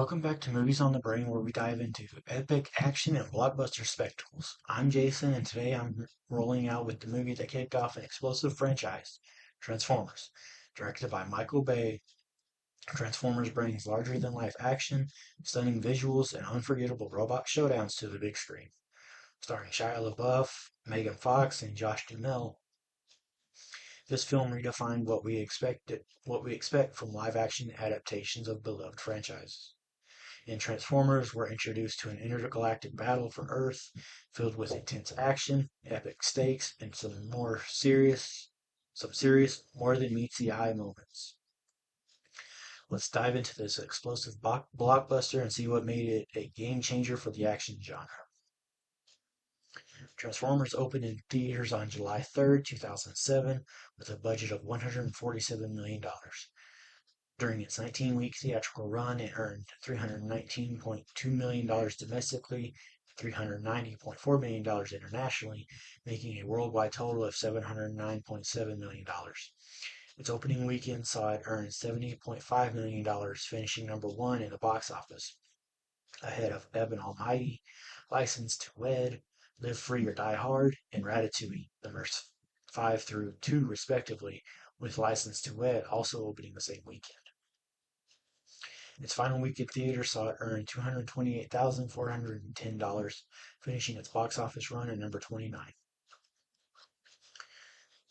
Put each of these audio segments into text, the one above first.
Welcome back to Movies on the Brain, where we dive into epic action and blockbuster spectacles. I'm Jason, and today I'm rolling out with the movie that kicked off an explosive franchise, Transformers. Directed by Michael Bay, Transformers brings larger-than-life action, stunning visuals, and unforgettable robot showdowns to the big screen. Starring Shia LaBeouf, Megan Fox, and Josh Duhamel, this film redefined what we expect from live-action adaptations of beloved franchises. In Transformers, we're introduced to an intergalactic battle for Earth, filled with intense action, epic stakes, and some serious, more than meets the eye moments. Let's dive into this explosive blockbuster and see what made it a game changer for the action genre. Transformers opened in theaters on July 3rd, 2007, with a budget of $147 million. During its 19-week theatrical run, it earned $319.2 million domestically, $390.4 million internationally, making a worldwide total of $709.7 million. Its opening weekend saw it earn $70.5 million, finishing number one in the box office, ahead of Ebb and Almighty, License to Wed, Live Free or Die Hard, and Ratatouille, numbers 5 through 2 respectively, with License to Wed also opening the same weekend. Its final week in theaters saw it earn $228,410, finishing its box office run at number 29.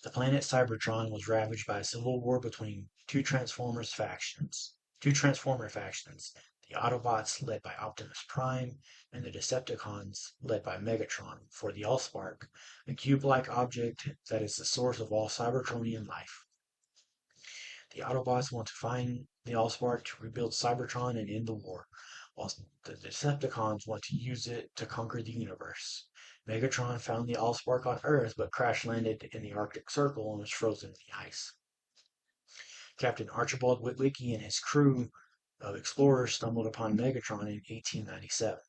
The planet Cybertron was ravaged by a civil war between two Transformer factions, the Autobots led by Optimus Prime and the Decepticons led by Megatron for the Allspark, a cube-like object that is the source of all Cybertronian life. The Autobots want to find the Allspark to rebuild Cybertron and end the war, while the Decepticons want to use it to conquer the universe. Megatron found the Allspark on Earth, but crash-landed in the Arctic Circle and was frozen in the ice. Captain Archibald Witwicky and his crew of explorers stumbled upon Megatron in 1897.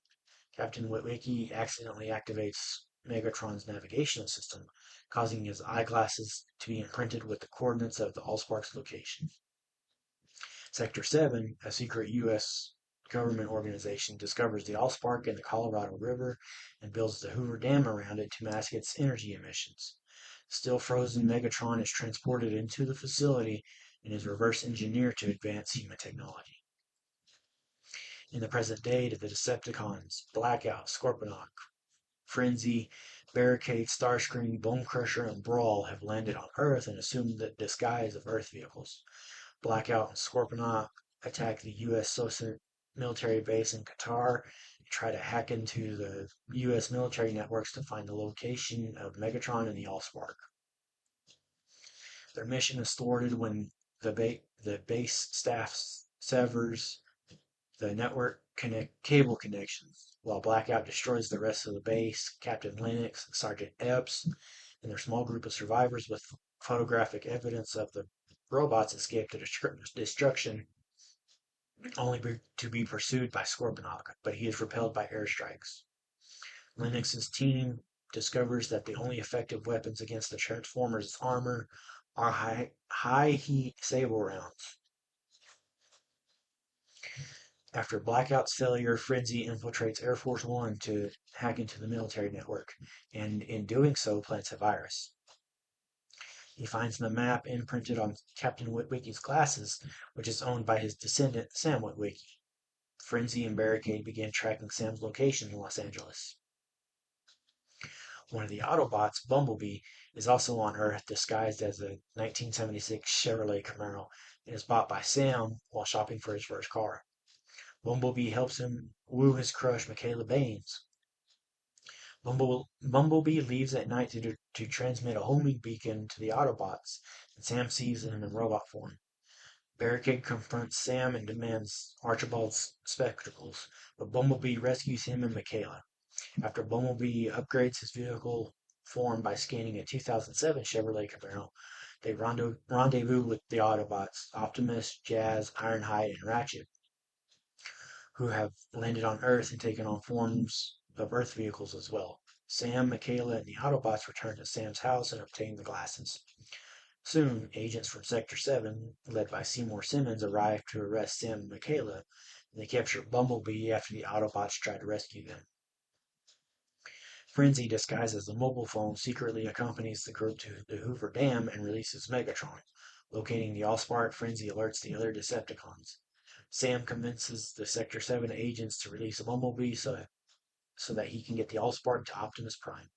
Captain Witwicky accidentally activates Megatron's navigation system, causing his eyeglasses to be imprinted with the coordinates of the Allspark's location. Sector 7, a secret U.S. government organization, discovers the Allspark in the Colorado River and builds the Hoover Dam around it to mask its energy emissions. Still frozen, Megatron is transported into the facility and is reverse engineered to advance human technology. In the present day, the Decepticons, Blackout, Scorponok, Frenzy, Barricade, Starscream, Bonecrusher, and Brawl have landed on Earth and assumed the disguise of Earth vehicles. Blackout and Scorponok attack the U.S. military base in Qatar and try to hack into the U.S. military networks to find the location of Megatron and the Allspark. Their mission is thwarted when the base staff severs the network cable connections, while Blackout destroys the rest of the base. Captain Lennox, Sergeant Epps, and their small group of survivors with photographic evidence of the robots escape to destruction, only to be pursued by Scorponok, but he is repelled by airstrikes. Lennox's team discovers that the only effective weapons against the Transformers' armor are high-heat saber rounds. After Blackout's failure, Frenzy infiltrates Air Force One to hack into the military network, and in doing so plants a virus. He finds the map imprinted on Captain Witwicky's glasses, which is owned by his descendant, Sam Witwicky. Frenzy and Barricade begin tracking Sam's location in Los Angeles. One of the Autobots, Bumblebee, is also on Earth disguised as a 1976 Chevrolet Camaro and is bought by Sam while shopping for his first car. Bumblebee helps him woo his crush, Michaela Baines. Bumblebee leaves at night to transmit a homing beacon to the Autobots, and Sam sees them in robot form. Barricade confronts Sam and demands Archibald's spectacles, but Bumblebee rescues him and Michaela. After Bumblebee upgrades his vehicle form by scanning a 2007 Chevrolet Camaro, they rendezvous with the Autobots, Optimus, Jazz, Ironhide, and Ratchet, who have landed on Earth and taken on forms of Earth vehicles as well. Sam, Michaela, and the Autobots return to Sam's house and obtain the glasses. Soon, agents from Sector 7, led by Seymour Simmons, arrive to arrest Sam and Michaela. and they capture Bumblebee after the Autobots try to rescue them. Frenzy, disguised as a mobile phone, secretly accompanies the group to the Hoover Dam and releases Megatron. Locating the Allspark, Frenzy alerts the other Decepticons. Sam convinces the Sector 7 agents to release Bumblebee so that he can get the Allspark to Optimus Prime.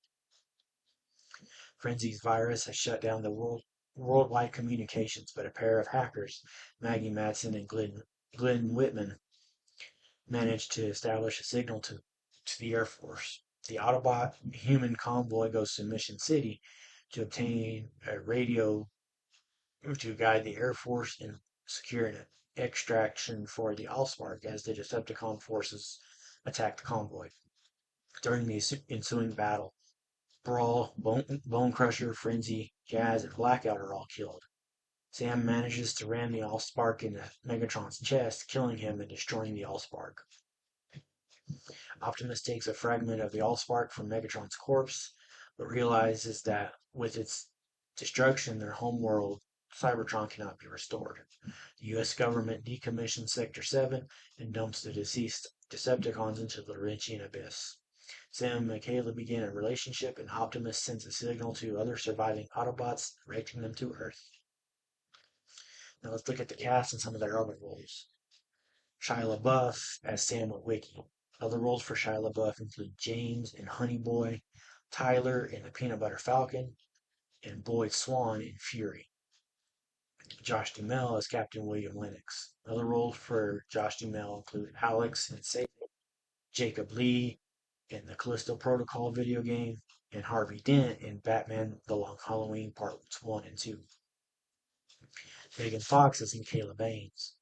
Frenzy's virus has shut down the worldwide communications, but a pair of hackers, Maggie Madsen and Glenn Whitman, managed to establish a signal to the Air Force. The Autobot human convoy goes to Mission City to obtain a radio to guide the Air Force in securing an extraction for the Allspark as the Decepticon forces attack the convoy. During the ensuing battle, Brawl, Bone Crusher, Frenzy, Jazz, and Blackout are all killed. Sam manages to ram the Allspark into Megatron's chest, killing him and destroying the Allspark. Optimus takes a fragment of the Allspark from Megatron's corpse, but realizes that with its destruction, their homeworld, Cybertron, cannot be restored. The U.S. government decommissions Sector 7 and dumps the deceased Decepticons into the Laurentian abyss. Sam and Michaela begin a relationship, and Optimus sends a signal to other surviving Autobots, directing them to Earth. Now let's look at the cast and some of their other roles. Shia LaBeouf as Sam Witwicky. Other roles for Shia LaBeouf include James in Honey Boy, Tyler in The Peanut Butter Falcon, and Boyd Swan in Fury. Josh Duhamel as Captain William Lennox. Other roles for Josh Duhamel include Alex in Save, Jacob Lee in the Callisto Protocol video game, and Harvey Dent in Batman The Long Halloween Parts 1 and 2. Megan Fox is in Caleb Baines.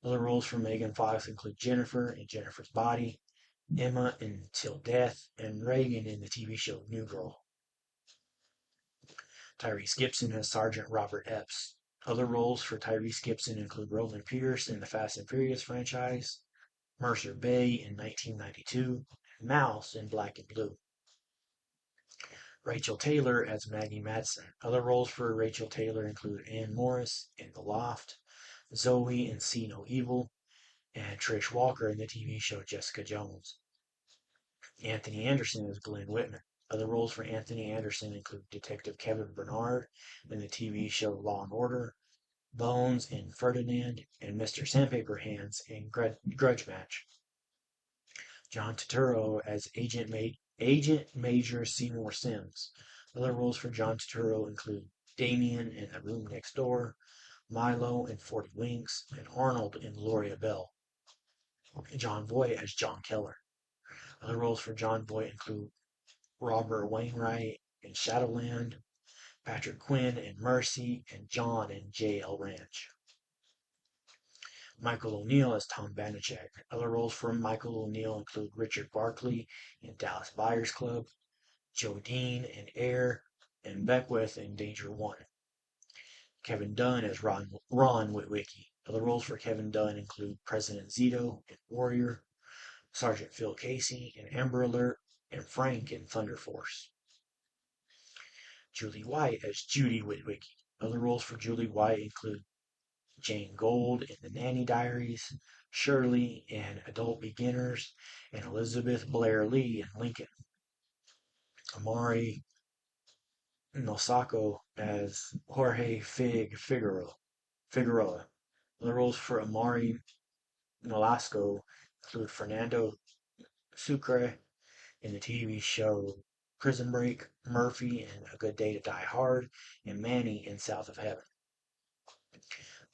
Other roles for Megan Fox include Jennifer in Jennifer's Body, Emma in Till Death, and Reagan in the TV show New Girl. Tyrese Gibson as Sergeant Robert Epps. Other roles for Tyrese Gibson include Roland Pierce in the Fast and Furious franchise, Mercer Bay in 1992, and Mouse in Black and Blue. Rachel Taylor as Maggie Madsen. Other roles for Rachel Taylor include Ann Morris in The Loft, Zoe in See No Evil, and Trish Walker in the TV show Jessica Jones. Anthony Anderson as Glenn Whitman. Other roles for Anthony Anderson include Detective Kevin Bernard in the TV show Law and Order, Bones in Ferdinand, and Mr. Sandpaper Hands in Grudge Match. John Turturro as Agent Major Seymour Sims. Other roles for John Turturro include Damien in The Room Next Door, Milo in 40 Winks, and Arnold in Gloria Bell. John Voight as John Keller. Other roles for John Voight include Robert Wainwright in Shadowland, Patrick Quinn in Mercy, and John in JL Ranch. Michael O'Neill as Tom Banachek. Other roles for Michael O'Neill include Richard Barkley in Dallas Buyers Club, Joe Dean in Air, and Beckwith in Danger One. Kevin Dunn as Ron Witwicky. Other roles for Kevin Dunn include President Zito in Warrior, Sergeant Phil Casey in Amber Alert, and Frank in Thunder Force. Julie White as Judy Witwicky. Other roles for Julie White include Jane Gold in The Nanny Diaries, Shirley in Adult Beginners, and Elizabeth Blair Lee in Lincoln. Amari Nosako as Jorge Figueroa. The roles for Amari Nolasco include Fernando Sucre in the TV show Prison Break, Murphy in A Good Day to Die Hard, and Manny in South of Heaven.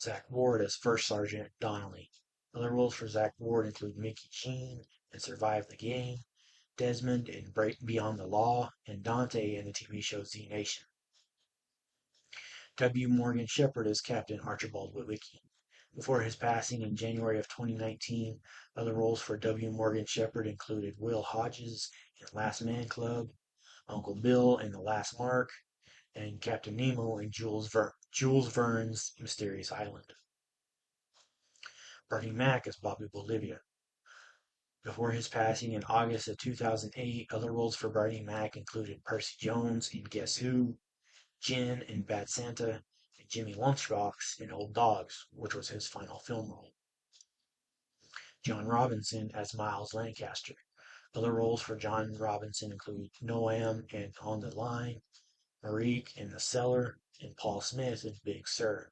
Zach Ward as First Sergeant Donnelly. Other roles for Zach Ward include Mickey Sheen in Survive the Game, Desmond in Break Beyond the Law, and Dante in the TV show Z Nation. W. Morgan Shepherd as Captain Archibald Witwicky. Before his passing in January of 2019, other roles for W. Morgan Shepherd included Will Hodges in Last Man Club, Uncle Bill in The Last Mark, and Captain Nemo in Jules Verne's Mysterious Island. Bernie Mac as Bobby Bolivia. Before his passing in August of 2008, other roles for Bernie Mac included Percy Jones in Guess Who, Jen in Bad Santa, and Jimmy Lunchbox in Old Dogs, which was his final film role. John Robinson as Miles Lancaster. Other roles for John Robinson include Noam in On the Line, Marique in The Cellar, and Paul Smith in Big Sur.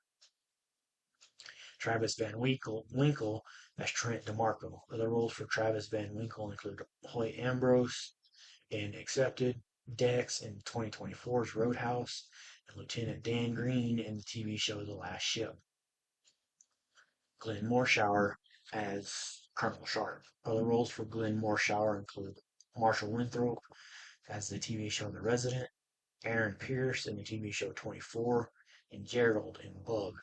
Travis Van Winkle as Trent DeMarco. Other roles for Travis Van Winkle include Hoyt Ambrose in Accepted, Dex in 2024's Roadhouse, and Lieutenant Dan Green in the TV show The Last Ship. Glenn Morshower as Colonel Sharp. Other roles for Glenn Morshower include Marshall Winthrop as the TV show The Resident, Aaron Pierce in the TV show 24, and Gerald in Bug.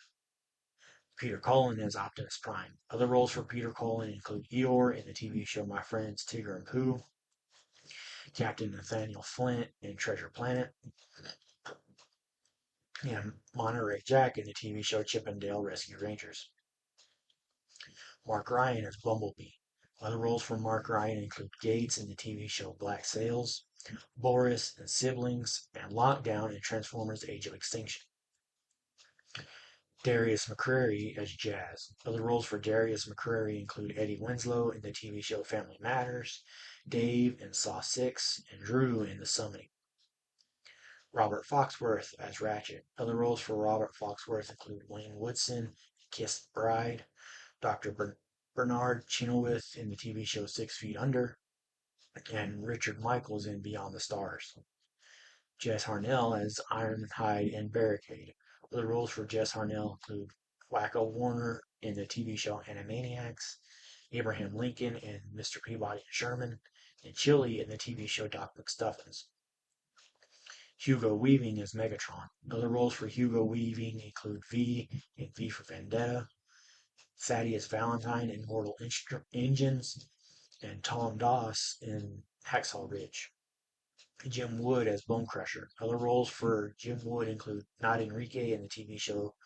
Peter Cullen as Optimus Prime. Other roles for Peter Cullen include Eeyore in the TV show My Friends Tigger and Pooh, Captain Nathaniel Flint in Treasure Planet, and Monterey Jack in the TV show Chip and Dale Rescue Rangers. Mark Ryan as Bumblebee. Other roles for Mark Ryan include Gates in the TV show Black Sails, Boris and Siblings, and Lockdown in Transformers Age of Extinction. Darius McCrary as Jazz. Other roles for Darius McCrary include Eddie Winslow in the TV show Family Matters, Dave in Saw 6, and Drew in The Summoning. Robert Foxworth as Ratchet. Other roles for Robert Foxworth include Wayne Woodson, Kiss the Bride, Dr. Bernard Chenoweth in the TV show 6 Feet Under, and Richard Michaels in Beyond the Stars. Jess Harnell as Ironhide and Barricade. Other roles for Jess Harnell include Wacko Warner in the TV show Animaniacs, Abraham Lincoln in Mr. Peabody and Sherman, and Chili in the TV show Doc McStuffins. Hugo Weaving as Megatron. Other roles for Hugo Weaving include V in V for Vendetta, Thaddeus Valentine in Mortal Engines, and Tom Doss in Hacksaw Ridge. Jim Wood as Bone Crusher. Other roles for Jim Wood include Not Enrique in the TV show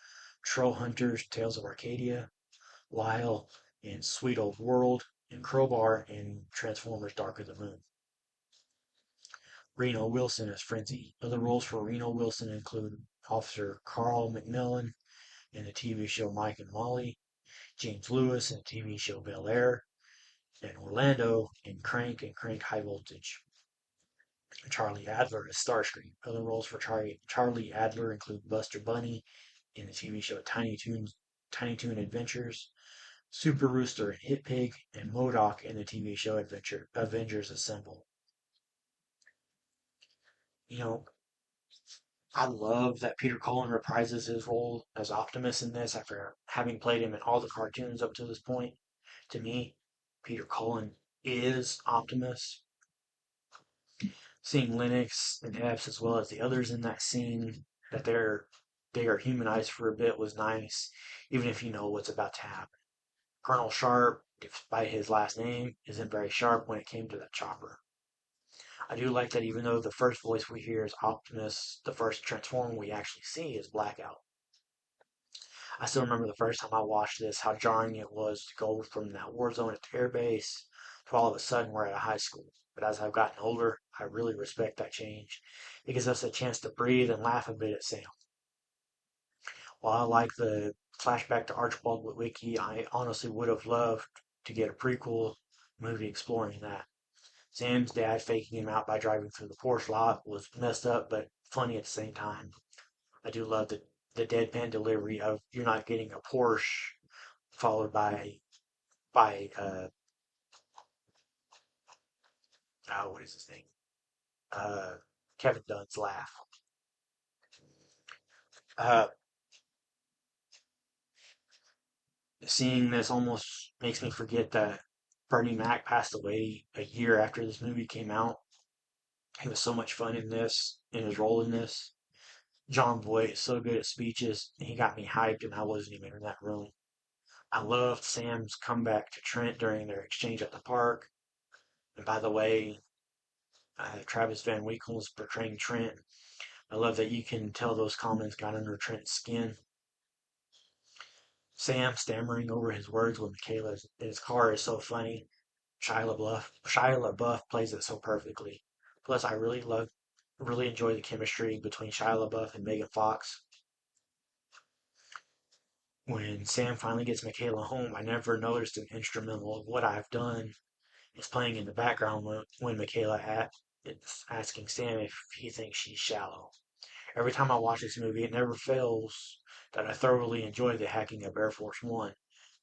Troll Hunters Tales of Arcadia, Lyle in Sweet Old World, and Crowbar in Transformers Dark of the Moon. Reno Wilson as Frenzy. Other roles for Reno Wilson include Officer Carl McMillan in the TV show Mike and Molly, James Lewis in the TV show Bel Air, and Orlando in Crank and Crank High Voltage. Charlie Adler as Starscream. Other roles for Charlie Adler include Buster Bunny in the TV show Tiny Toon Adventures, Super Rooster and Hit Pig, and MODOK in the TV show Avengers Assemble. You know, I love that Peter Cullen reprises his role as Optimus in this after having played him in all the cartoons up to this point. To me, Peter Cullen is Optimus. Seeing Lennox and Epps as well as the others in that scene that they are humanized for a bit was nice, even if you know what's about to happen. Colonel Sharp, despite his last name, isn't very sharp when it came to that chopper. I do like that even though the first voice we hear is Optimus, the first Transformer we actually see is Blackout. I still remember the first time I watched this, how jarring it was to go from that war zone at the airbase to all of a sudden we're at a high school. But as I've gotten older, I really respect that change. It gives us a chance to breathe and laugh a bit at Sam. While I like the flashback to Archibald Witwicky, I honestly would have loved to get a prequel movie exploring that. Sam's dad faking him out by driving through the Porsche lot was messed up but funny at the same time. I do love the deadpan delivery of you're not getting a Porsche followed by what is his name? Uh, Kevin Dunn's laugh. Uh, Seeing this almost makes me forget that Bernie Mac passed away a year after this movie came out. He was so much fun in his role in this. John Boyd is so good at speeches. He got me hyped, and I wasn't even in that room. I loved Sam's comeback to Trent during their exchange at the park. And by the way, Travis Van Winkle is portraying Trent. I love that you can tell those comments got under Trent's skin. Sam stammering over his words when Michaela's in his car is so funny. Shia LaBeouf plays it so perfectly. Plus, I really enjoy the chemistry between Shia LaBeouf and Megan Fox. When Sam finally gets Michaela home, I never noticed an instrumental of what I've done is playing in the background when is asking Sam if he thinks she's shallow. Every time I watch this movie, it never fails that I thoroughly enjoy the hacking of Air Force One,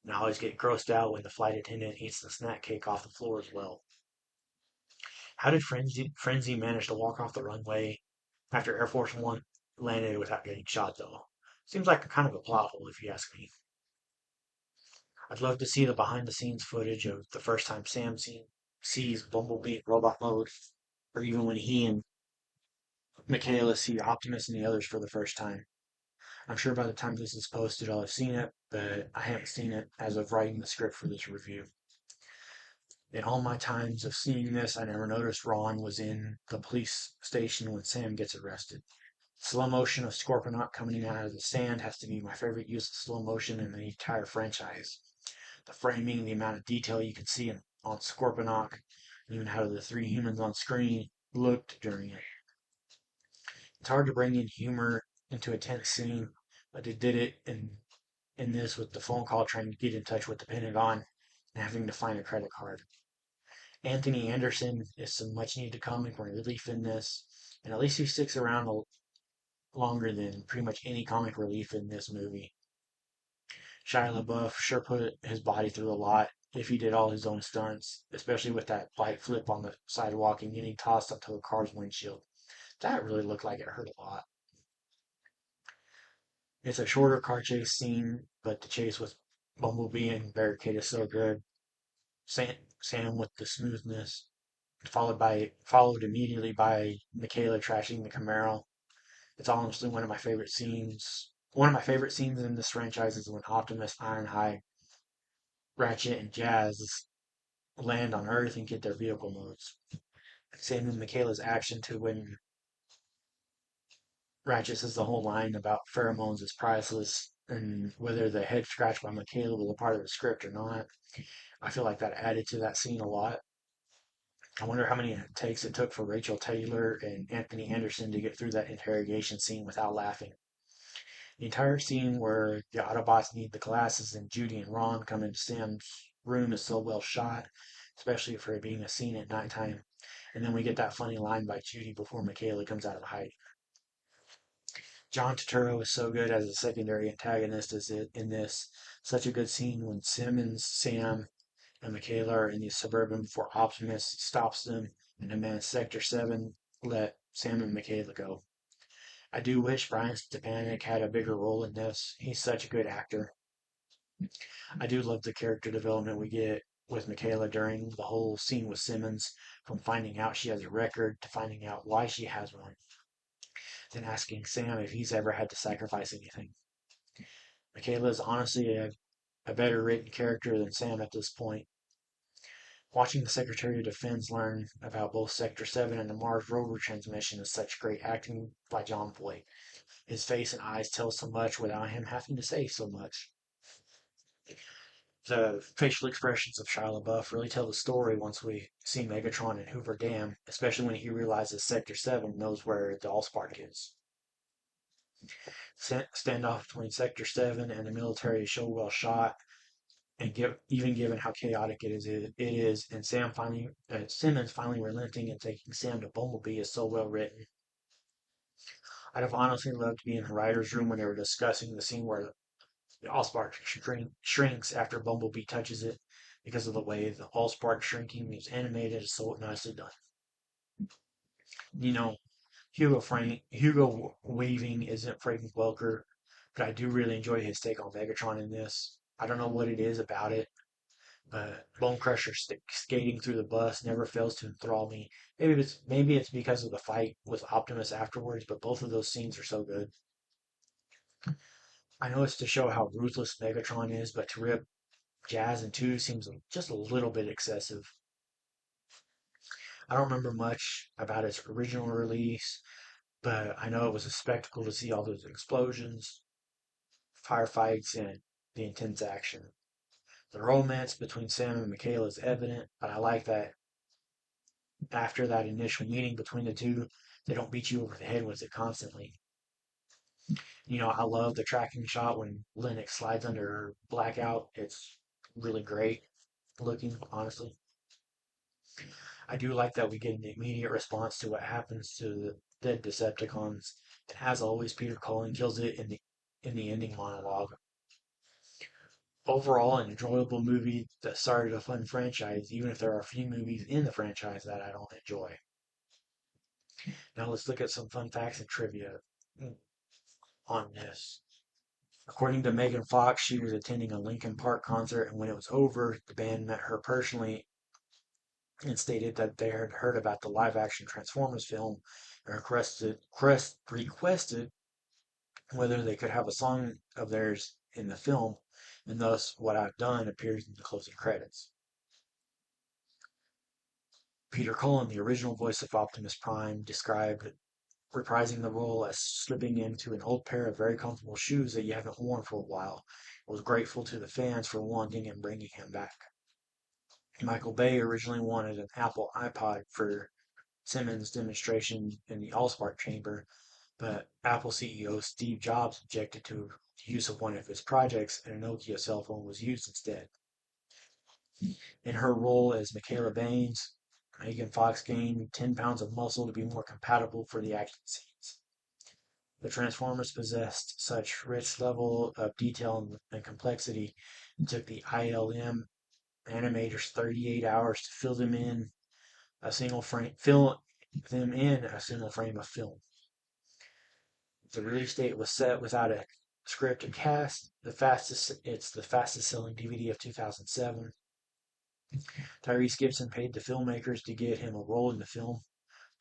and I always get grossed out when the flight attendant eats the snack cake off the floor as well. How did Frenzy manage to walk off the runway after Air Force One landed without getting shot, though? Seems like a kind of a plot hole, if you ask me. I'd love to see the behind the scenes footage of the first time sees Bumblebee in robot mode, or even when he and Michaela see Optimus and the others for the first time. I'm sure by the time this is posted, I'll have seen it, but I haven't seen it as of writing the script for this review. In all my times of seeing this, I never noticed Ron was in the police station when Sam gets arrested. Slow motion of Scorponok coming out of the sand has to be my favorite use of slow motion in the entire franchise. The framing, the amount of detail you can see on Scorponok, even how the three humans on screen looked during it. It's hard to bring in humor into a tense scene, but they did it in this with the phone call trying to get in touch with the Pentagon and having to find a credit card. Anthony Anderson is some much needed comic relief in this, and at least he sticks around longer than pretty much any comic relief in this movie. Shia LaBeouf sure put his body through a lot if he did all his own stunts, especially with that bike flip on the sidewalk and getting tossed up to a car's windshield. That really looked like it hurt a lot. It's a shorter car chase scene, but the chase with Bumblebee and Barricade is so good. Sam with the smoothness, followed immediately by Michaela trashing the Camaro. It's honestly one of my favorite scenes. One of my favorite scenes in this franchise is when Optimus, Ironhide, Ratchet, and Jazz land on Earth and get their vehicle modes. Sam and Michaela's action to when Ratchet says the whole line about pheromones is priceless, and whether the head scratch by Michaela was a part of the script or not, I feel like that added to that scene a lot. I wonder how many takes it took for Rachel Taylor and Anthony Anderson to get through that interrogation scene without laughing. The entire scene where the Autobots need the glasses and Judy and Ron come into Sam's room is so well shot, especially for it being a scene at nighttime. And then we get that funny line by Judy before Michaela comes out of hiding. John Turturro is so good as a secondary antagonist in this. Such a good scene when Simmons, Sam, and Michaela are in the Suburban before Optimus stops them and demands Sector 7 let Sam and Michaela go. I do wish Brian Stepanek had a bigger role in this. He's such a good actor. I do love the character development we get with Michaela during the whole scene with Simmons, from finding out she has a record to finding out why she has one, then asking Sam if he's ever had to sacrifice anything. Michaela is honestly a better written character than Sam at this point. Watching the Secretary of Defense learn about both Sector 7 and the Mars rover transmission is such great acting by John Voight. His face and eyes tell so much without him having to say so much. The facial expressions of Shia LaBeouf really tell the story once we see Megatron and Hoover Dam, especially when he realizes Sector 7 knows where the Allspark is. Standoff between Sector 7 and the military is so well shot, and even given how chaotic it is, and Simmons finally relenting and taking Sam to Bumblebee is so well written. I'd have honestly loved to be in the writer's room when they were discussing the scene where the Allspark shrinks after Bumblebee touches it, because of the way the Allspark shrinking is animated is so nicely done. You know, Hugo Weaving isn't Frank Welker, but I do really enjoy his take on Megatron in this. I don't know what it is about it, but Bone Crusher skating through the bus never fails to enthrall me. Maybe it's because of the fight with Optimus afterwards, but both of those scenes are so good. I know it's to show how ruthless Megatron is, but to rip Jazz in two seems just a little bit excessive. I don't remember much about its original release, but I know it was a spectacle to see all those explosions, firefights, and the intense action. The romance between Sam and Michaela is evident, but I like that after that initial meeting between the two, they don't beat you over the head with it constantly. I love the tracking shot when Lennox slides under her blackout. It's really great looking, honestly. I do like that we get an immediate response to what happens to the dead Decepticons. And as always, Peter Cullen kills it in the ending monologue. Overall, an enjoyable movie that started a fun franchise, even if there are a few movies in the franchise that I don't enjoy. Now let's look at some fun facts and trivia on this. According to Megan Fox, she was attending a Linkin Park concert, and when it was over, the band met her personally and stated that they had heard about the live-action Transformers film and requested whether they could have a song of theirs in the film, and thus "What I've Done" appears in the closing credits. Peter Cullen, the original voice of Optimus Prime, described reprising the role as slipping into an old pair of very comfortable shoes that you haven't worn for a while. Was grateful to the fans for wanting and bringing him back. Michael Bay originally wanted an Apple iPod for Simmons' demonstration in the Allspark chamber, but Apple CEO Steve Jobs objected to the use of one of his projects, and a Nokia cell phone was used instead. In her role as Michaela Baines, Megan Fox gained 10 pounds of muscle to be more compatible for the action scenes. The Transformers possessed such rich level of detail and complexity, it took the ILM animators 38 hours to fill them in a single frame of film. The release date was set without a script or cast. It's the fastest selling DVD of 2007. Tyrese Gibson paid the filmmakers to get him a role in the film.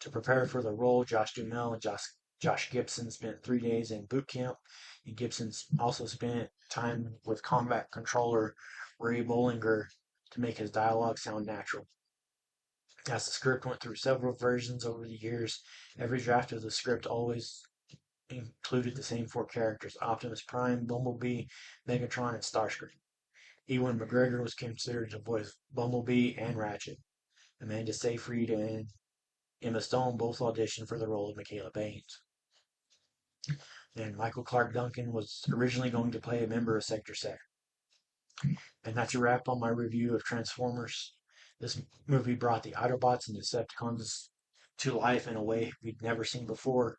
To prepare for the role, Josh Duhamel and Josh Gibson spent 3 days in boot camp, and Gibson also spent time with combat controller Ray Bollinger to make his dialogue sound natural. As the script went through several versions over the years, every draft of the script always included the same four characters: Optimus Prime, Bumblebee, Megatron, and Starscream. Ewan McGregor was considered to voice Bumblebee and Ratchet. Amanda Seyfried and Emma Stone both auditioned for the role of Michaela Baines. And Michael Clark Duncan was originally going to play a member of Sector 7. And that's a wrap on my review of Transformers. This movie brought the Autobots and Decepticons to life in a way we'd never seen before,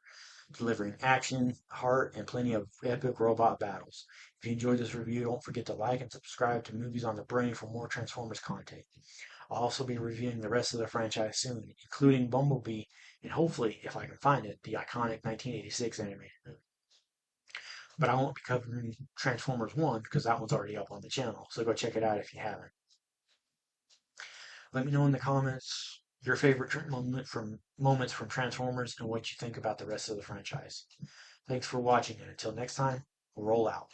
delivering action, heart, and plenty of epic robot battles. If you enjoyed this review, don't forget to like and subscribe to Movies on the Brain for more Transformers content. I'll also be reviewing the rest of the franchise soon, including Bumblebee, and hopefully, if I can find it, the iconic 1986 animated movie. But I won't be covering Transformers 1 because that one's already up on the channel, so go check it out if you haven't. Let me know in the comments your favorite moments from Transformers and what you think about the rest of the franchise. Thanks for watching, and until next time, roll out.